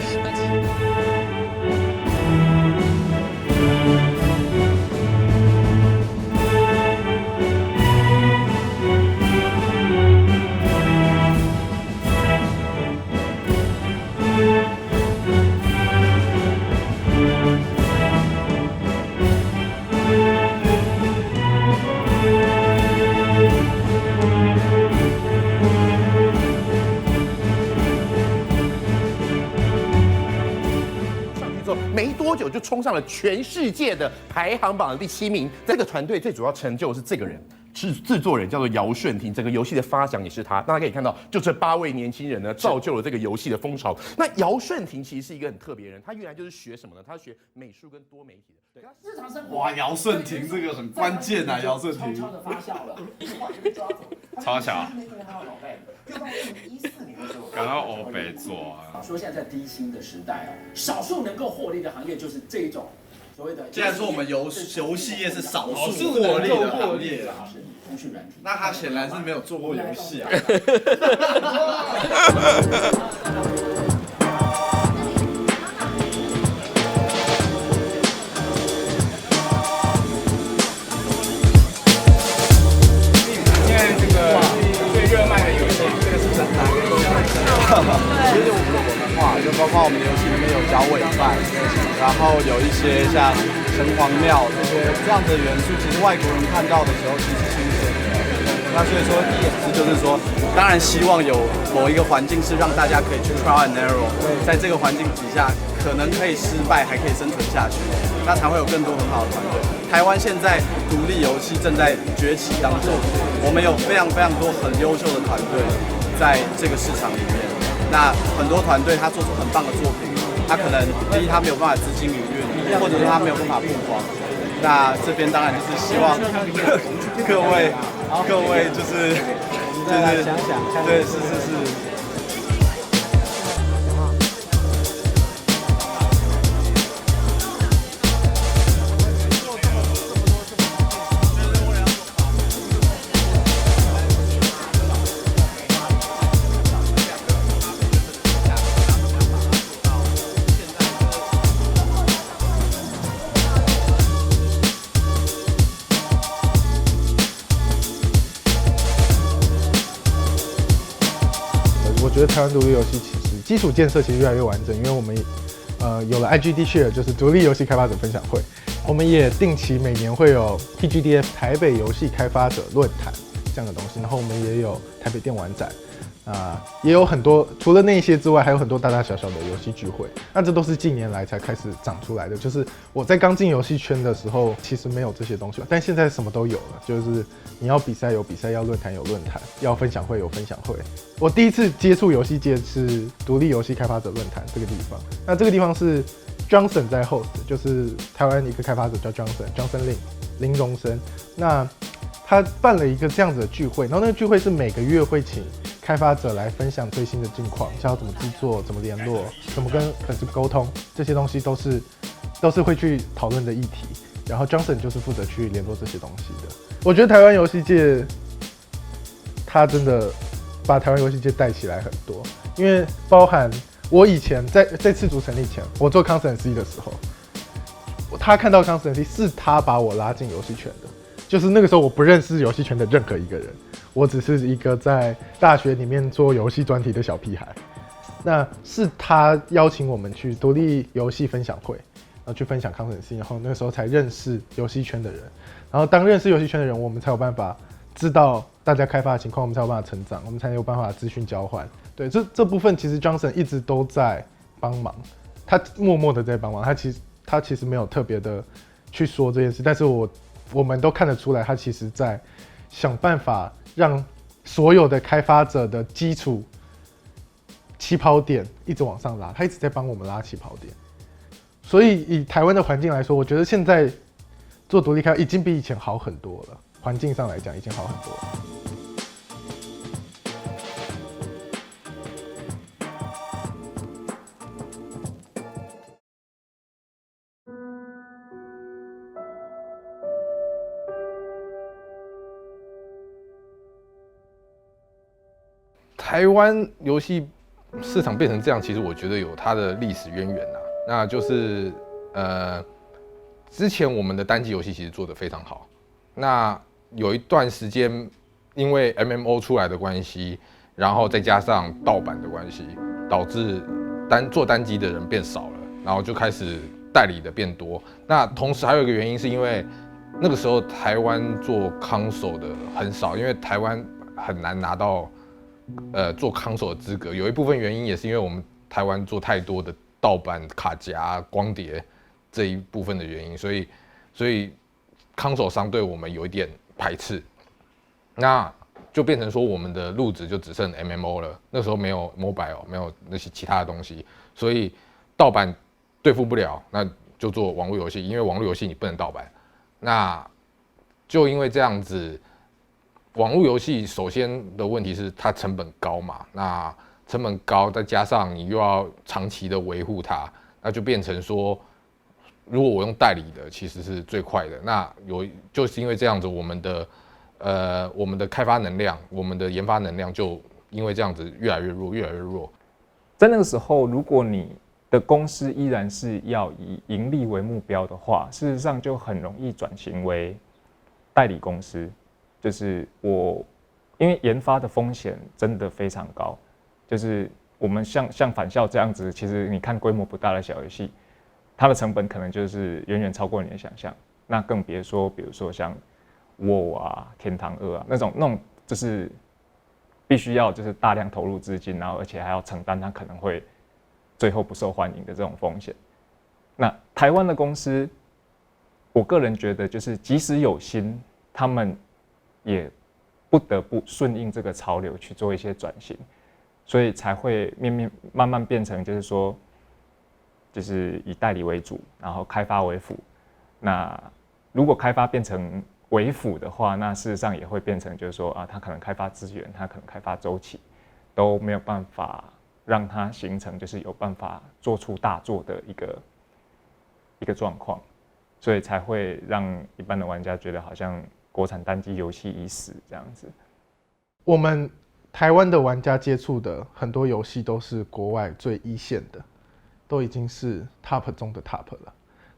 Speaker 21: 久就冲上了全世界的排行榜的第7名。这个团队最主要成就是这个人。是制作人叫做姚顺廷，整个游戏的发想也是他。大家可以看到，就这8位年轻人呢，造就了这个游戏的风潮。那姚顺廷其实是一个很特别的人，他原来就是学什么呢？他学美术跟多媒体的。对，
Speaker 3: 日常生活。哇，姚顺廷这个很关键啊，姚顺廷。
Speaker 21: 悄悄的发酵了，一句话就被抓走。
Speaker 5: 超巧。
Speaker 21: 就到2014年的时候，
Speaker 5: 赶到欧北做啊。
Speaker 21: 说现在在低薪的时代啊，少数能够获利的行业就是这一种。所谓的，
Speaker 13: 既然说我们游戏业是少数获利的行业啦，那他显然是没有做过游戏啊。
Speaker 3: 现在这个最热卖的游戏，这个是真的。其实我们的文化，就包括我们的游戏里面有脚尾饭。然后有一些像城隍庙这样的元素，其实外国人看到的时候其实是新鲜的。那所以说第一点是就是说，当然希望有某一个环境是让大家可以去 trial and error， 在这个环境底下可能可以失败，还可以生存下去，那才会有更多很好的团队。台湾现在独立游戏正在崛起当中，我们有非常多很优秀的团队在这个市场里面。那很多团队他做出很棒的作品。他可能第一，他没有办法资金营运，或者说他没有办法曝光。那这边当然就是希望各位就是想想，对，是。
Speaker 6: 我觉得台湾独立游戏其实基础建设其实越来越完整，因为我们有了 IGD Share， 就是独立游戏开发者分享会，我们也定期每年会有 TGDF 台北游戏开发者论坛这样的东西，然后我们也有台北电玩展。也有很多，除了那些之外，还有很多大大小小的游戏聚会。那这都是近年来才开始长出来的。就是我在刚进游戏圈的时候，其实没有这些东西，但现在什么都有了。就是你要比赛有比赛，要论坛有论坛，要分享会有分享会。我第一次接触游戏界是独立游戏开发者论坛这个地方。那这个地方是 Johnson 在 host， 就是台湾一个开发者叫 Johnson 林荣生。那他办了一个这样子的聚会，然后那个聚会是每个月会请开发者来分享最新的近况，像要怎么制作、怎么联络、怎么跟粉丝沟通，这些东西都是会去讨论的议题。然后 Johnson 就是负责去联络这些东西的。我觉得台湾游戏界，他真的把台湾游戏界带起来很多，因为包含我以前在赤足成立前，我做 Constancy 的时候，他看到 Constancy 是他把我拉进游戏圈的。就是那个时候我不认识游戏圈的任何一个人，我只是一个在大学里面做游戏专题的小屁孩。那是他邀请我们去独立游戏分享会，然后去分享 Constancy， 然后那个时候才认识游戏圈的人。然后当认识游戏圈的人，我们才有办法知道大家开发的情况，我们才有办法成长，我们才有办法资讯交换。对，这部分其实 Johnson 一直都在帮忙，他默默的在帮忙，他其实没有特别的去说这件事，但是我们都看得出来，他其实在想办法让所有的开发者的基础起跑点一直往上拉，他一直在帮我们拉起跑点。所以以台湾的环境来说，我觉得现在做独立开发已经比以前好很多了，环境上来讲已经好很多了。
Speaker 7: 台湾游戏市场变成这样，其实我觉得有它的历史渊源啊。那就是之前我们的单机游戏其实做得非常好。那有一段时间，因为 MMO 出来的关系，然后再加上盗版的关系，导致做单机的人变少了，然后就开始代理的变多。那同时还有一个原因，是因为那个时候台湾做 console 的很少，因为台湾很难拿到做 console 的资格。有一部分原因也是因为我们台湾做太多的盗版卡夹、光碟这一部分的原因，所以康手商对我们有一点排斥，那就变成说我们的路子就只剩 MMO 了。那时候没有 Mobile， 没有那些其他的东西，所以盗版对付不了，那就做网络游戏，因为网络游戏你不能盗版。那就因为这样子，网络游戏首先的问题是它成本高嘛，那成本高，再加上你又要长期的维护它，那就变成说，如果我用代理的，其实是最快的。那就是因为这样子，我们的开发能量，我们的研发能量就因为这样子越来越弱，越来越弱。
Speaker 8: 在那个时候，如果你的公司依然是要以盈利为目标的话，事实上就很容易转型为代理公司。就是因为研发的风险真的非常高。就是我们像返校这样子，其实你看规模不大的小游戏，它的成本可能就是远远超过你的想象。那更别说，比如说像 WoW 啊、天堂2啊那种，就是必须要就是大量投入资金，然后而且还要承担它可能会最后不受欢迎的这种风险。那台湾的公司，我个人觉得就是即使有心，他们也不得不顺应这个潮流去做一些转型。所以才会慢慢变成，就是说，就是以代理为主，然后开发为辅。那如果开发变成为辅的话，那事实上也会变成，就是说它可能开发资源，它可能开发周期都没有办法让它形成，就是有办法做出大作的一个状况，所以才会让一般的玩家觉得好像国产单机游戏已死这样子。
Speaker 6: 我们台湾的玩家接触的很多游戏都是国外最一线的，都已经是 top 中的 top 了。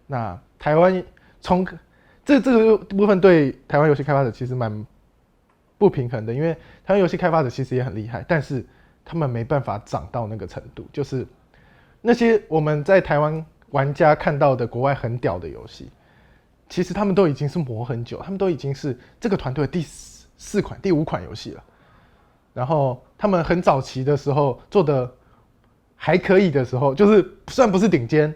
Speaker 6: 那台湾从这个部分对台湾游戏开发者其实蛮不平衡的，因为台湾游戏开发者其实也很厉害，但是他们没办法涨到那个程度，就是那些我们在台湾玩家看到的国外很屌的游戏，其实他们都已经是磨很久，他们都已经是这个团队的第4款、第5款游戏了。然后他们很早期的时候做的还可以的时候，就是虽然不是顶尖，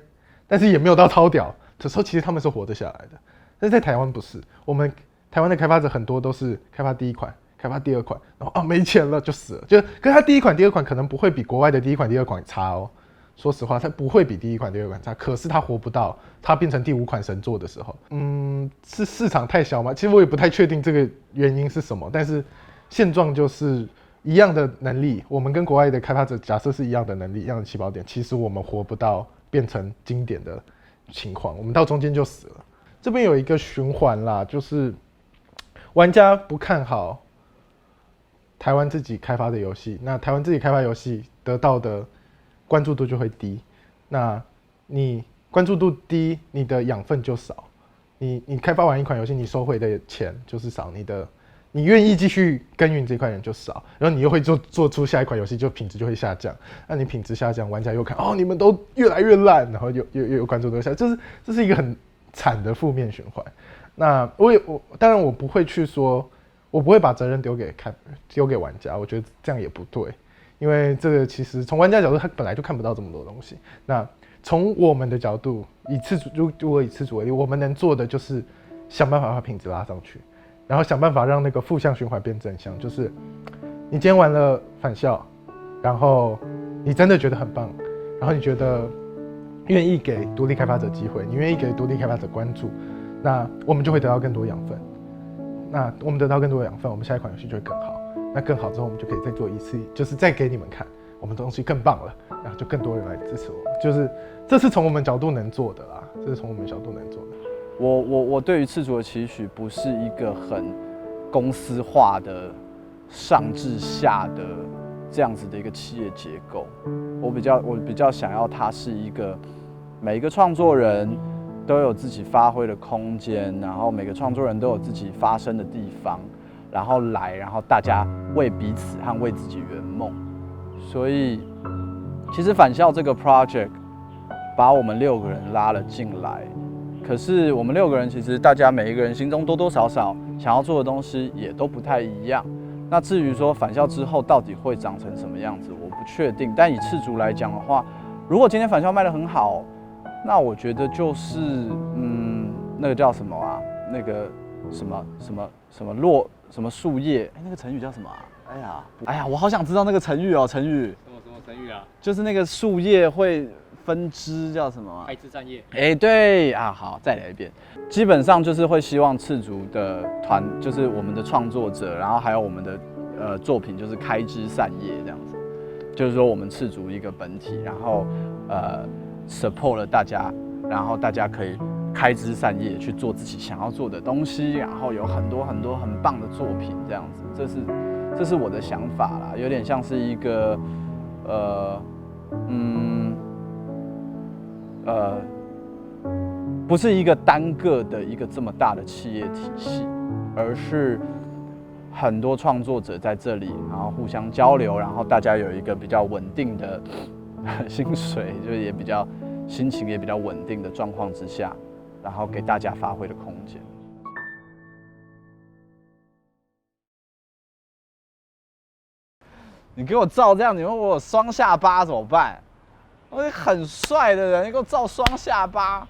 Speaker 6: 但是也没有到超屌的时候，其实他们是活得下来的。但是在台湾不是，我们台湾的开发者很多都是开发第1款、开发第2款，然后没钱了就死了。可是他第1款、第2款可能不会比国外的第1款、第2款差哦。说实话，他不会比第1款、第2款差，可是他活不到他变成第5款神作的时候。是市场太小吗？其实我也不太确定这个原因是什么，但是现状就是一样的能力，我们跟国外的开发者假设是一样的能力、一样的起跑点，其实我们活不到变成经典的情况，我们到中间就死了。这边有一个循环啦，就是玩家不看好台湾自己开发的游戏，那台湾自己开发游戏得到的关注度就会低，那你关注度低，你的养分就少，你开发完一款游戏，你收回的钱就是少，你愿意继续耕耘这块人就少，然后你又会做出下一款游戏，就品质就会下降。那你品质下降，玩家又看你们都越来越烂，然后又关注度下降，这是一个很惨的负面循环。那当然我不会去说，我不会把责任丢给玩家，我觉得这样也不对，因为这个其实从玩家角度，他本来就看不到这么多东西。那从我们的角度，如果以次主为例，我们能做的就是想办法把品质拉上去。然后想办法让那个负向循环变正向，就是你今天玩了返校，然后你真的觉得很棒，然后你觉得愿意给独立开发者机会，你愿意给独立开发者关注，那我们就会得到更多养分。那我们得到更多的养分，我们下一款游戏就会更好。那更好之后，我们就可以再做一次，就是再给你们看，我们东西更棒了，然后就更多人来支持我们。就是这是从我们角度能做的啦，这是从我们角度能做的。
Speaker 16: 我对于赤足的期许不是一个很公司化的上至下的这样子的一个企业结构，我比较想要它是一个每一个创作人都有自己发挥的空间，然后每个创作人都有自己发声的地方，然后大家为彼此和为自己圆梦。所以其实返校这个 project 把我们6个人拉了进来。可是我们6个人，其实大家每一个人心中多多少少想要做的东西也都不太一样。那至于说返校之后到底会长成什么样子，我不确定。但以赤足来讲的话，如果今天返校卖得很好，那我觉得就是那个叫什么啊？那个什么树叶？哎，那个成语叫什么啊？哎呀，我好想知道那个成语哦，成语。
Speaker 18: 什么成语啊？
Speaker 16: 就是那个树叶会分支叫什么啊？
Speaker 18: 开枝散叶。
Speaker 16: 哎，对啊，好，再来一遍。基本上就是会希望赤足的就是我们的创作者，然后还有我们的作品，就是开枝散叶这样子。就是说我们赤足一个本体，然后support 了大家，然后大家可以开枝散叶去做自己想要做的东西，然后有很多很多很棒的作品这样子。这是我的想法啦，有点像是一个不是一个单个的一个这么大的企业体系，而是很多创作者在这里，然后互相交流，然后大家有一个比较稳定的薪水，就是也比较心情也比较稳定的状况之下，然后给大家发挥的空间。你给我照这样，你问我双下巴怎么办？我是很帅的人，你给我照双下巴。